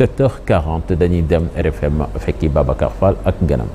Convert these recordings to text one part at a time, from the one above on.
7h40 dañuy dem RFM fekki Babacar Fall ak ganam.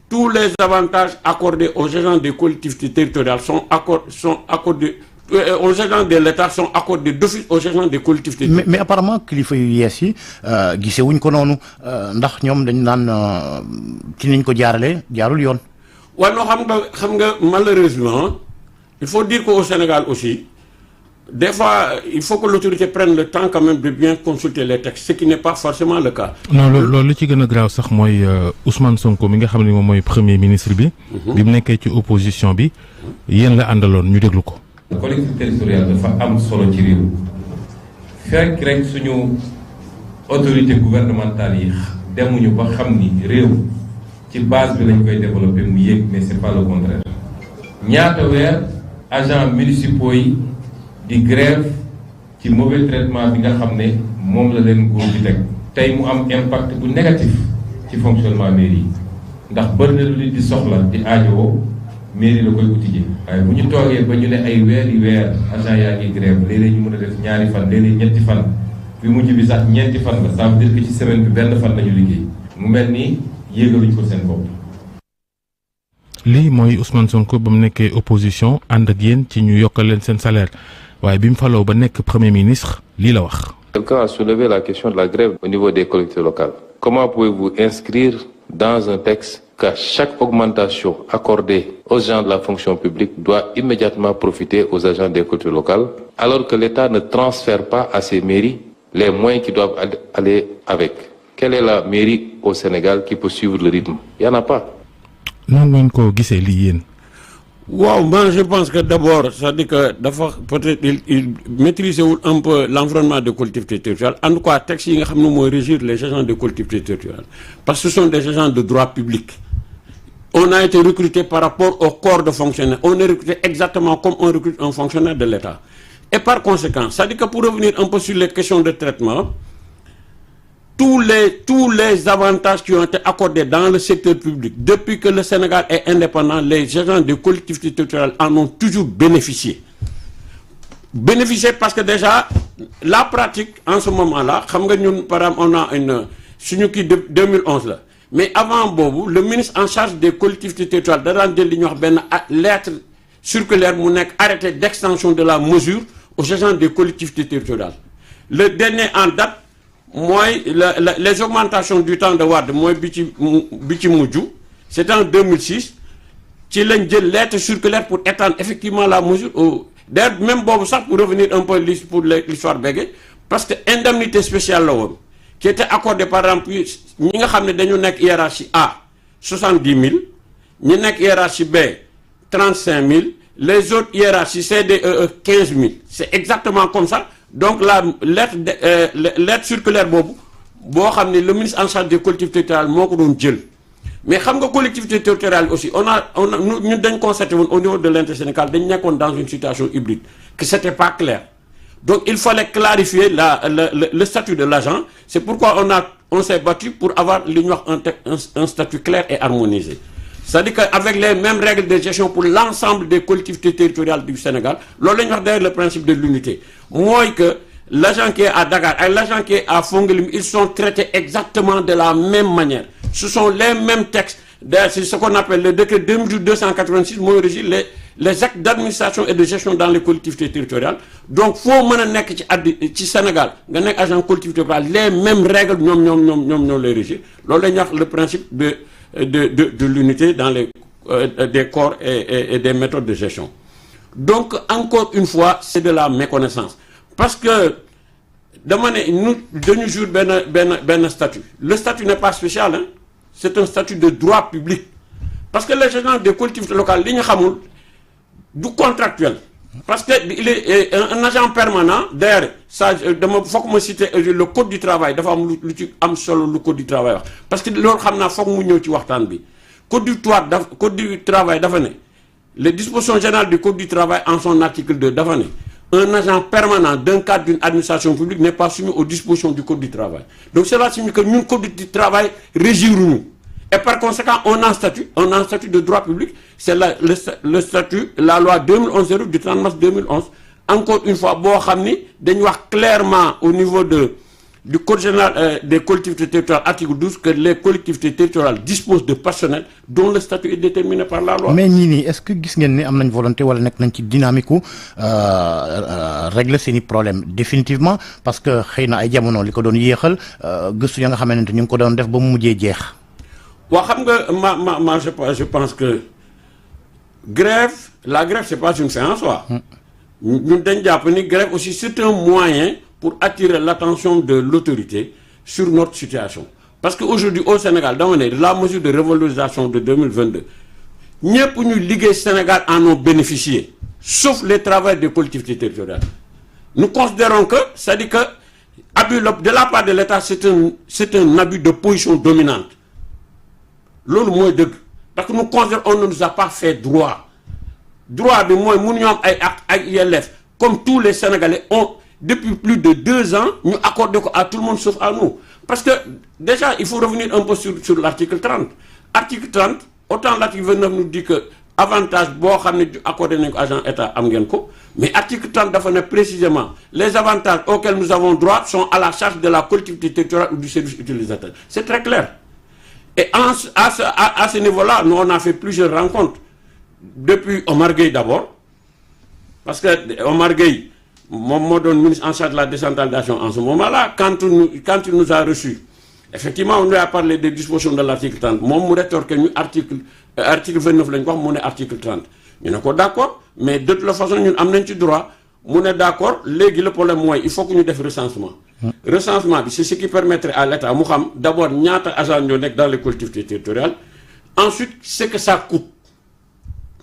Tous les avantages accordés aux agents des collectivités territoriales sont accordés aux agents de l'État sont accordés d'office aux agents des collectivités. mais apparemment kilifa yu yees yi gisee wuñ ko noonu ndax ñoom dañ naan ci niñ ko jaarale jaarul yoon. waaw non xam nga malheureusement il faut dire qu'au Sénégal aussi des fois il faut que l'autorité prenne le temps quand même de bien consulter les textes, ce qui n'est pas forcément le cas. non loolu ci gën a graaw sax mooy Ousmane Sonko mi nga xam ne moom mooy premier ministre bi. bi mu nekkee ci opposition bi yéen la àndaloon ñu déglu ko. collectivité territoriale dafa am solo ci réew fekk rek suñu autorité gouvernementale yi demuñu ba xam ni réew ci base bi lañ koy développer mu yéeg, mais c'est pas le contraire. ñaata weer agents municipaux yi di grève ci mauvais traitement bi nga xam ne moom la leen nguur bi teg tey mu am impact bu négatif ci fonctionnement mairie yi ndax bëri na lu nit di soxla di aajowoo mairie la koy utiliser waaye bu ñu toogee ba ñu ne ay weer agent yaa ngi grève léeg-léeg ñu mën a def ñaari fan léeg-léeg ñetti fan bi mujj bi sax ñeenti fan la ça veut dire que ci semaine bi benn fan lañu liggéey mu mel ni yéegaluñ ko seen bopp. lii mooy Ousmane Sonko ba mu nekkee opposition ànd ak yéen ci ñu yokkal leen seen salaire waaye bi mu faloo ba nekk premier ministre lii la wax. Quelqu'un a soulevé la question de la grève au niveau des collectivités locales. Comment pouvez-vous inscrire dans un texte qu'à chaque augmentation accordée aux agents de la fonction publique doit immédiatement profiter aux agents des collectivités locales, alors que l'État ne transfère pas à ces mairies les moyens qui doivent aller avec? Quelle est la mairie au Sénégal qui peut suivre le rythme? Il n'y en a pas. noonu ngeen ko gisee lii yéen. waaw man je pense que d'abord c'est-à-dire que dafa peut-être il maîtriser wul un peu l'environnement des collectivités territoriales en tout cas textes yi nga xam ne mooy régir les agents des collectivités territoriales parce que ce sont des agents de droit public. On a été recruté par rapport au corps de fonctionnaires. On est recruté exactement comme on recrute un fonctionnaire de l'État. Et par conséquent, c'est-à-dire que pour revenir un peu sur les questions de traitement, tous les avantages qui ont été accordés dans le secteur public depuis que le Sénégal est indépendant, les agents des collectivités territoriales en ont toujours bénéficié. Bénéficié parce que déjà, la pratique en ce moment-là, par exemple, on a une suñu kii de 2011 là. Mais avant boobu le ministre en charge des collectivités territoriales da daan jël li ñuy wax benn lettre circulaire mu nekk arrêté d'extension de la mesure aux agents des collectivités territoriales. Le dernier en date mooy les augmentations du temps de Wade mooy bi ci mujj c'était en 2006 ci lañ jël lettre circulaire pour étendre effectivement la mesure d'ailleurs même boobu sax pour revenir un peu pour l'histoire bége parce que indemnité spéciale la woon qui était accordée par exemple ñi nga xam ne dañu nekk hiérarchie A 70 000 ñi nekk hiérarchie B 35 000 les autres hiérarchies CDE 15 000 c'est exactement comme ça. Donc la lettre circulaire boobu boo xam ne le ministre en charge des collectivités territoriales moo ko doon jël mais xam nga collectivités territoriales aussi on a ñun dañ constaté woon au niveau de l'intersyndicale dañ nekkoon dans une situation hybride que c'était pas clair donc il fallait clarifier le statut de l'agent. C'est pourquoi on s'est battu pour avoir li ñuy wax un statut clair et harmonisé. C'est-à-dire qu'avec les mêmes règles de gestion pour l'ensemble des collectivités territoriales du Sénégal, loolu la ñuy wax derrière le principe de l'unité mooy que l'agent qui est à Dakar ak l'agent qui est à Fongolimbi ils sont traités exactement de la même manière. Ce sont les mêmes textes. D'ailleurs, c'est ce qu'on appelle le décret 2286 mooy régir les actes d'administration et de gestion dans les collectivités territoriales. Donc foo mën a nekk ci Sénégal nga nekk agent collectivité territoriale les mêmes règles ñoom lay régir loolu la ñuy wax le principe de l'unité dans les des corps et des méthodes de gestion. Donc encore une fois c'est de la méconnaissance parce que dama ne nous dañu jour benn statut. Le statut n'est pas spécial hein. C'est un statut de droit public parce que les agents des collectivités locales li ñu xamul du contractuel parce que il est un agent permanent. D'ailleurs ça dama foog ma citer le code du travail dafa am lu ci am solo lu code du travail wax parce que loolu xam naa foog mu ñëw ci waxtaan bi code du travail dafa ne les dispositions générales du code du travail en son article 2 dafa ne un agent permanent d'un cadre d'une administration publique n'est pas soumis aux dispositions du code du travail. Donc cela signifie que ñun code du travail régiruñu et par conséquent on a un statut de droit public. C'est le statut la loi 2011 du 30 mars 2011 encore une fois boo xam ni dañu wax clairement au niveau du code général des collectivités territoriales article 12 que les collectivités territoriales disposent de personnel dont le statut est déterminé par la loi. Mais ñii nii est-ce que gis ngeen ni am nañ volonté wala nekk nañ ci dynamique régler seeni problème définitivement parce que xëy na ay jamono li ko doon yéexal gëstu ya nga xamante ñu ngi ko doon def ba mu mujjee jeex. waaw xam nga je pense que la grève c'est pas une fin en soi. ñun dañ jàpp ni grève aussi c'est un moyen pour attirer l'attention de l'autorité sur notre situation parce que aujourd'hui au Sénégal dama ne la mesure de revalorisation de 2022 ñëpp ñu liggéey Sénégal en ont bénéficié sauf les travailleurs des collectivités territoriales. Nous considérons que c'est-à-dire que abus de la part de l'État c'est un abus de position dominante loolu mooy dëgg parce que nous considérons on ne nous a pas fait droit bi mooy mënuñu am ay yelleef comme tous les Sénégalais ont depuis plus de 2 ans ñu accordé ko à tout le monde sauf à nous parce que déjà il faut revenir un peu sur l'article 30. Article 30 autant l'article 29 nous dit que avantage boo xam ne accordé nañ ko agent état am ngeen ko mais article 30 dafa ne précisément les avantages auxquels nous avons droit sont à la charge de la collectivité territoriale ou du service utilisateur. C'est très clair et à ce niveau-là nous on a fait plusieurs rencontres depuis Omar Gueye d'abord parce que Omar Gueye moom moo doon ministre en charge de la décentralisation en ce moment-là quand il nous a reçus effectivement on lui a parlé des dispositions de l'article 30 moom mu rétorqué ñu article 29 lañ ko wax mu ne article 30 ñu ne ko d'accord mais de toute façon ñun am nañ ci droit mu ne d'accord léegi le problème mooy il faut que ñu def recensement recensement bi c'est ce qui permettrait à l'État mu xam d'abord ñaata agents ñoo nekk dans les collectivités territoriales ensuite c'est que ça coûte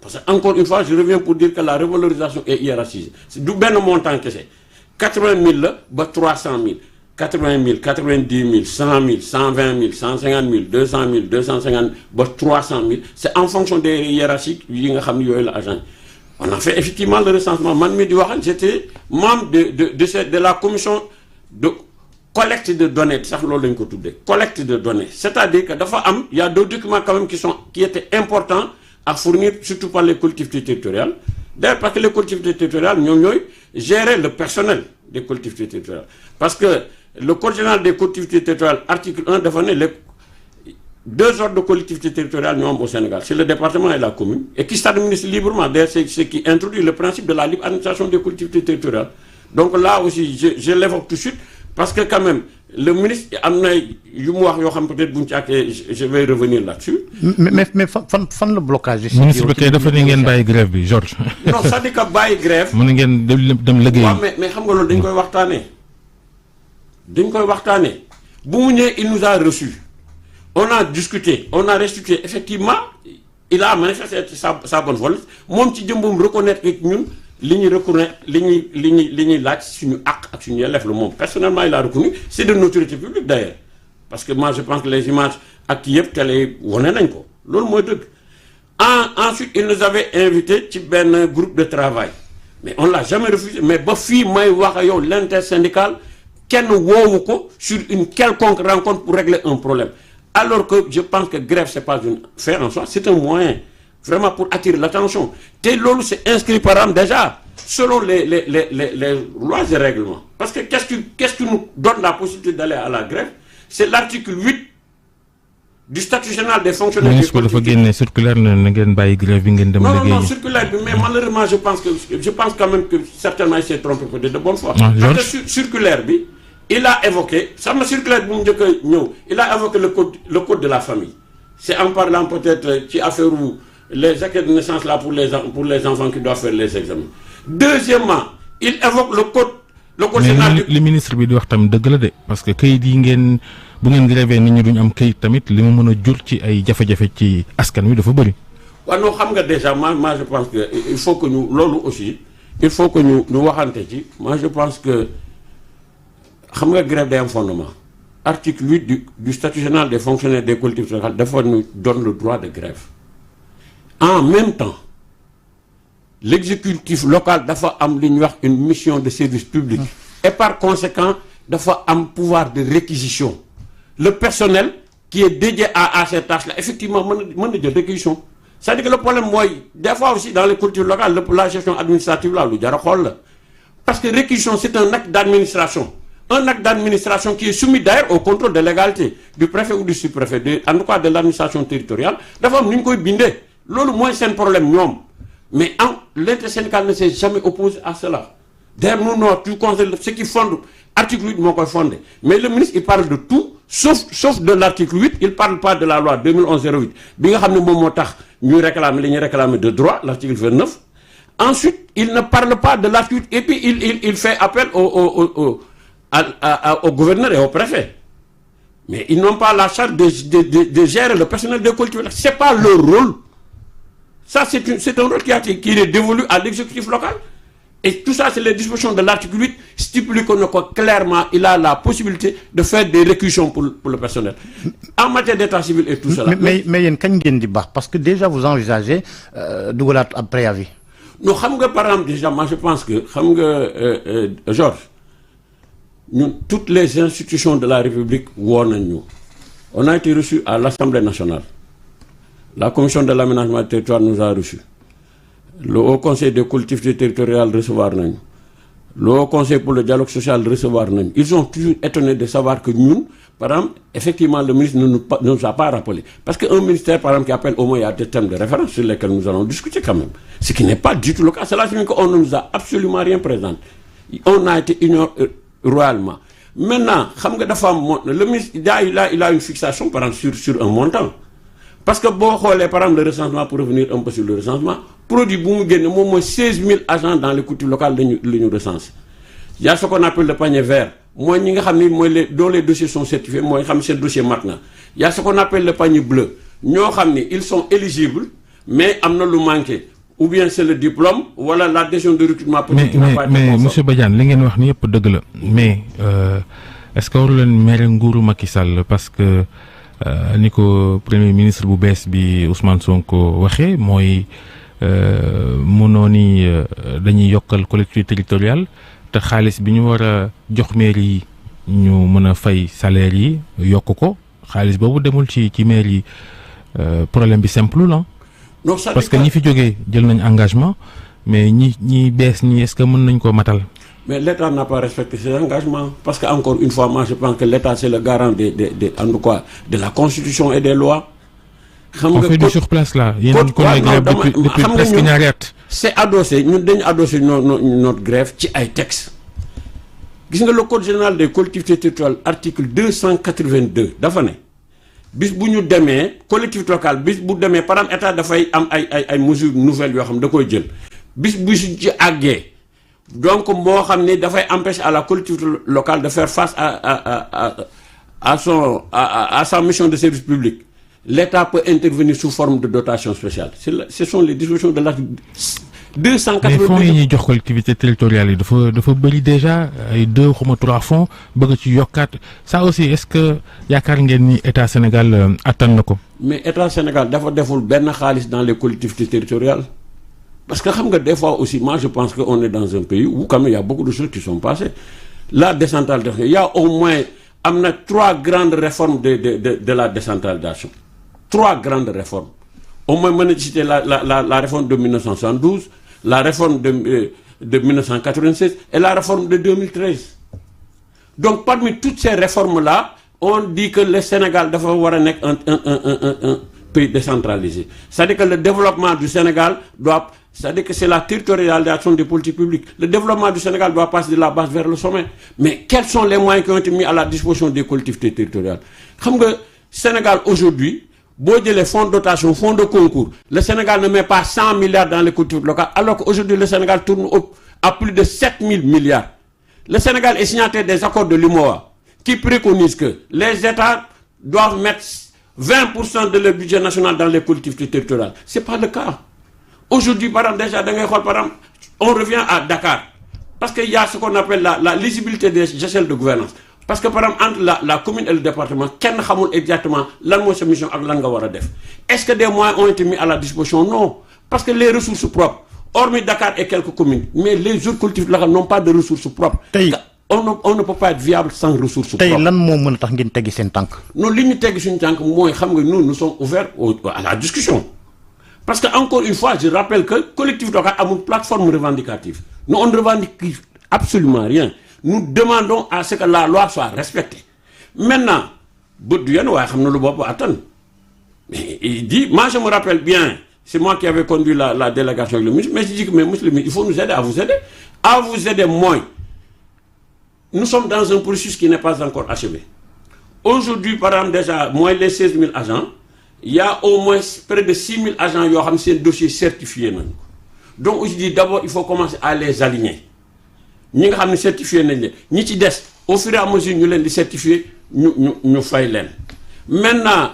parce que encore une fois je reviens pour dire que la revalorisation est hiérarchisée du benn montant kese 80 000 la ba 300 000 80 000 90 000 100 000 120 000 150 000 200 000 250 000 ba 300 000 c'est en fonction des hiérarchies yi nga xam ne yooyu la agent on a fait effectivement le recensement man mi di wax j'étais membre de la commission de collecte de données sax loolu lañ ko tuddee collecte de données c'est-à-dire que dafa am il y a deux documents quand même qui étaient importants à fournir surtout par les collectivités territoriales d'ailleurs parce que les collectivités territoriales ñoom ñooy gérer le personnel des collectivités territoriales parce que le code général des collectivités territoriales article 1 dafa ne les deux ordres de collectivités territoriales ñoo am au Sénégal c'est le département et la commune et qui s'administrent librement d'ailleurs c'est ce qui introduit le principe de la libre administration des collectivités territoriales donc là aussi je l'évoque tout de suite parce que quand même le ministre am na yu mu wax yoo xam peut-être buñ ci àggee je vais revenir là-dessus. mais fan la blocage. ministre bi kay dafa ne ngeen bàyyi grève bi Georges. non c'est-à-dire que bàyyi grève. mu ne ngeen dem liggéey. waaw mais xam nga loolu dañ koy waxtaanee. bu mu ñëwee il nous a reçus on a discuté on a restitué effectivement il a manifesté sa bonne volonté moom ci jëmbum reconnaître que ñun. li ñuy reconnaître li ñuy laaj suñu àq ak suñu yelleef la moom personnellement il a reconnu c'est de notoriété publique d'ailleurs parce que moi je pense que les images ak yëpp télé wane nañ ko loolu mooy dëgg ensuite il nous avait invité ci benn groupe de travail mais on l'a jamais refusé mais ba fii may wax ak yow l'intersyndical kenn woowu ko sur une quelconque rencontre pour régler un problème alors que je pense que grève c'est pas une fin en soi c'est un moyen vraiment pour attirer l'attention te loolu c'est inscrit par exemple déjà selon les lois et règlements parce que qu'est-ce qui nous donne la possibilité d'aller à la grève c'est l'article 8 du statut général des fonctionnaires des collectivités. dafa génne circulaire na ngeen bàyyi grève bi ngeen dem liggéey. non circulaire bi mais malheureusement je pense quand même que certainement il s'est trompé peut-être de bonne foi. Parce que circulaire bi il a évoqué sama circulaire bu mu njëkk a ñëw il a évoqué le code de la famille c'est en parlant peut-être ci affaire les actes de naissance là pour les enfants qui doivent faire les examens. Deuxièmement, il évoque le code général. li ministre bi di wax tamit dëgg la de parce que kayit yi ngeen bu ngeen grévé nit ñi duñ am kayit tamit li mu mën a jur ci ay jafe-jafe ci askan wi dafa bëri. waaw non xam nga déjà moi je pense que il faut que ñu loolu aussi il faut que ñu waxante ci moi je pense que xam nga grève day am fondement. Article 8 du statut général des fonctionnaires des collectivités locales dafa ñu donne le droit de grève. En même temps l'exécutif local dafa am li ñuy wax une mission de service public et par conséquent dafa am pouvoir de réquisition le personnel qui est dédié à ces tâches là effectivement mën na jël réquisition c'est-à-dire que le problème mooy des fois aussi dans les collectivités locales la gestion administrative là lu jar a xool la parce que réquisition c'est un acte d'administration qui est soumis d'ailleurs au contrôle de légalité du préfet ou du sous-préfet en tout cas de l'administration territoriale dafa am ni ñu koy bindee loolu mooy seen problème ñoom mais l'intersyndical ne s'est jamais opposé à cela d'ailleurs nous non tout conseil ce qui fonde article 8 moo koy fondé mais le ministre il parle de tout sauf de l'article 8 il parle pas de la loi 2011-08 bi nga xam ne moom moo tax ñuy réclamer li ñuy réclamer de droit l'article 29 ensuite il ne parle pas de l'article 8 et puis il fait appel au gouverneur et au préfet mais ils n'ont pas la charge de gérer le personnel des collectivités c'est pas leur rôle. Ça, c'est un rôle qui est dévolu à l'exécutif local. Et tout ça, c'est les dispositions de l'article 8 stipulent que clairement, il a la possibilité de faire des réquisitions pour le personnel. En matière d'état civil et tout cela. Mais il y a un débat, parce que déjà, vous envisagez de un préavis. Non, par exemple, déjà, moi, je pense que, Georges, toutes les institutions de la République, on a été reçus à l'Assemblée nationale. La commission de l'aménagement du territoire nous a reçus. Le Haut Conseil des collectivités territoriales recevoir nañu. Le Haut Conseil pour le dialogue social recevoir nañu. Ils sont toujours étonnés de savoir que nous, par exemple, effectivement, le ministre ne nous a pas rappelé. Parce qu'un ministère, par exemple, qui appelle au moins, il y a des thèmes de référence sur lesquels nous allons discuter quand même. Ce qui n'est pas du tout le cas. Cela signifie qu'on ne nous a absolument rien présenté. On a été ignoré royalement. Maintenant, le ministre, il a une fixation, par exemple, sur un montant. Parce que bon, par exemple, le recensement, pour revenir un peu sur le recensement, produit il y a 16 000 agents dans les collectivités locales de l'Union recensée. Il y a ce qu'on appelle le panier vert. mooy ñi nga xam ni mooy dont les dossiers sont certifiés mooy xam seen dossier mat na y a ce qu'on appelle le panier bleu ñoo xam ni ils sont éligibles mais am na lu manqué ou bien c'est le diplôme wala la décision de recrutement peut-être qui n'a pas été mais conforme. monsieur Badiane li ngeen wax ni yëpp dëgg la mais est-ce que waru leen mere nguuru Macky Sall parce que ni ko premier ministre bu bees bi Ousmane Sonko waxee mooy mënoo ni dañuy yokkal collectivité territoriale te xaalis bi ñu war a jox mairie yi ñu mën a fay salaire yi yokk ko xaalis boobu demul ci mairie yi problème bi simple la non ça parce que ñi fi jógee jël nañ engagement mais ñi bees ñi est-ce que mën nañ koo matal. mais l'État n'a pas respecté ses engagements parce que encore une fois moi je pense que l'État c'est le garant en tout cas de la Constitution et des lois. xam on nga fait du sur place là yéen ko lay grève depuis presque ñaari at. c'est adossé ñun dañu adossé notre grève ci ay textes gis nga le code général des collectivités territoriales article 282 dafa ne bis bu ñu demee collectivité locale bis bu demee par exemple état dafay am ay mesures nouvelles yoo xam da koy jël bis bu ci àggee donc moo xam ne dafay empêcher à la collectivité locale de faire face à sa mission de service public. L'État peut intervenir sous forme de dotation spéciale. Ce sont les dispositions de l'article 282. mais fonds yi ñuy jox collectivité territoriale yi dafa bëri déjà ay 2 ou 3 fonds bëgg ci yokkaat ça aussi est-ce que yaakaar ngeen ni état Sénégal attan na ko. mais état Sénégal dafa deful benn xaalis dans les collectivités territoriales parce que xam nga des fois aussi moi je pense que on est dans un pays où quand même il y a beaucoup de choses qui sont passées la décentralisation il y a au moins am na 3 grandes réformes de la décentralisation. 3 grandes réformes au moins mën na citer la réforme de 1972 la réforme de 1996 et la réforme de 2013 donc parmi toutes ces réformes là on dit que le Sénégal dafa war a nekk un pays décentralisé c'est-à-dire que le développement du Sénégal doit c'est-à-dire que c'est la territorialisation des politiques publiques le développement du Sénégal doit passer de la base vers le sommet mais quels sont les moyens qui ont été mis à la disposition des collectivités territoriales xam nga Sénégal aujourd'hui boo jëlee fonds de dotation fonds de concours le Sénégal ne met pas 100 milliards dans les collectivités locales alors qu'aujourd'hui le Sénégal tourne à plus de 7000 milliards le Sénégal est signataire des accords de l'UMOA qui préconisent que les États doivent mettre 20% de leur budget national dans les collectivités territoriales c'est pas le cas aujourd'hui par exemple déjà da ngay xool par exemple on revient à Dakar parce que il y a ce qu'on appelle la lisibilité des échelles de gouvernance parce que par exemple entre la commune et le département kenn xamul exactement lan mooy sa mission ak lan nga war a def est-ce que des moyens ont été mis à la disposition non parce que les ressources propres hormis Dakar et quelques communes mais les autres collectivités locales n'ont pas de ressources propres. tey on ne peut pas être viable sans ressources propres. tey lan moo mën a tax ngeen teggi seen tànk. non li ñu teggi suñu tànk mooy xam nga nous sommes ouverts à la discussion parce que encore une fois je rappelle que collectivité locale amul plateforme revendicative nous on ne revendique absolument rien. Nous demandons à ce que la loi soit respectée. Maintenant, bët du yenn waaye xam na lu bopp attan mais il dit moi je me rappelle bien c'est moi qui avais conduit la délégation avec le ministre mais je dis que mais monsieur le ministre il faut nous aider à vous aider moins. Nous sommes dans un processus qui n'est pas encore achevé. Aujourd'hui par exemple déjà moins les 16 000 agents il y a au moins près de 6 000 agents yoo xam seen dossier certifié nañu donc aujourd'hui d'abord il faut commencer à les aligner. ñi nga xam ne certifié nañ leen ñi ci des au fur et à mesure ñu leen di certifier ñu fay leen maintenant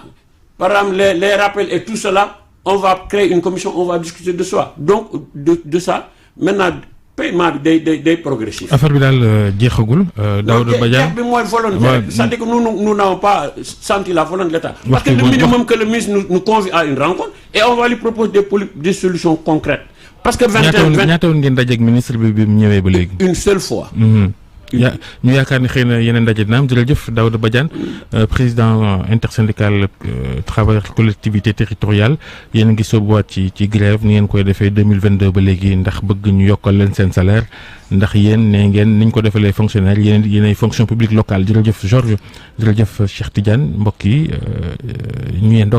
par exemple les rappels et tout cela on va créer une commission on va discuter de ça donc de ça maintenant paiement bi day progressif. affaire bi daal jeexagul. Daouda Badiane bi mooy volonté c'est-à-dire que nous n'avons pas senti la volonté de l'État. parce que le minimum que le ministre nous convie à une rencontre et on va lui proposer des solutions concrètes. parce que 21 ñaata woon ngeen dajeeg ministre bi mu ñëwee ba léegi. une seule fois. ñu yaakaar ni xëy na yeneen ndaje dina am jërëjëf Daouda Badiane président intersyndical travailleurs collectivité territoriale yéen a ngi sóobuwaat ci grève ni ngeen koy defee 2022 ba léegi ndax bëgg ñu yokkal leen seen salaire ndax yéen ne ngeen niñ ko defalee fonctionnaire yéenay fonction publique locale jërëjëf Georges jërëjëf Cheikh Tidiane mbokk yi ñu yeen